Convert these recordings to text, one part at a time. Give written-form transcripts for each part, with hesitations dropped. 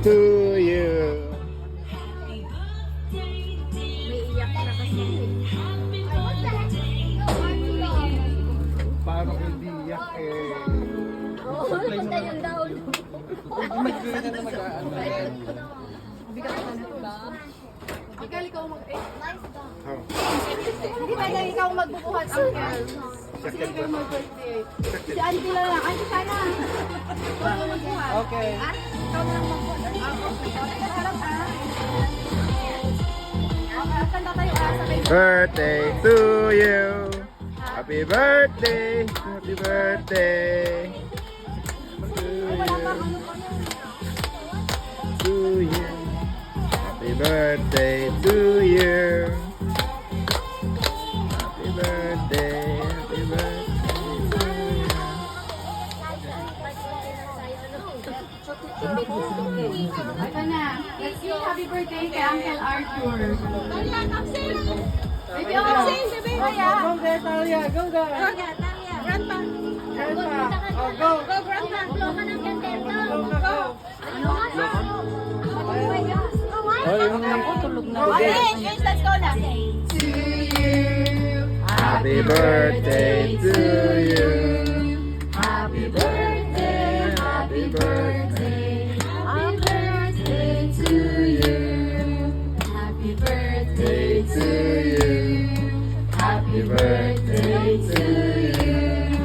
to you. Parang hindi yak eh. Punta yung down. Mag-green na mag-ano. Akala ikaw mag... Oh. Hindi ba lang ikaw magbubuhat ang girl? Sige kayo mag-birthday. Si Auntie na lang. Auntie sana. Ikaw na magbuhat. Okay. Ha? Ikaw na lang magbuhat. Teka, harap ah. Okay, kanta tayo sabay. Birthday to you. Happy birthday. Happy birthday. To you. Happy birthday to you. Happy birthday. Happy birthday to you. Ito na. Let's sing happy birthday kay Uncle Arthur. Baby, oh. Baby, Go there, Talia. Go there. Grandpa. Oh, go. Go, Grandpa. Blow ka ng kandento. Go. Oh, yung Tulog na. Okay, guys, let's go na. To you. Happy birthday to you. Happy birthday. Happy birthday. Happy birthday to you. Happy birthday to you. Happy birthday to you.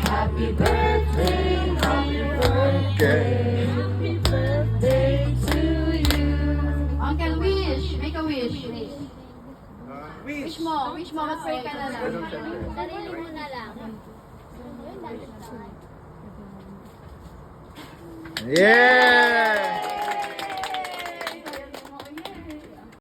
Happy birthday. Happy birthday. Happy birthday to you. Uncle, wish. Make a wish. Wish mo. Wish mo. Mag-pray ka na lang. Sarili mo na lang. Yeah!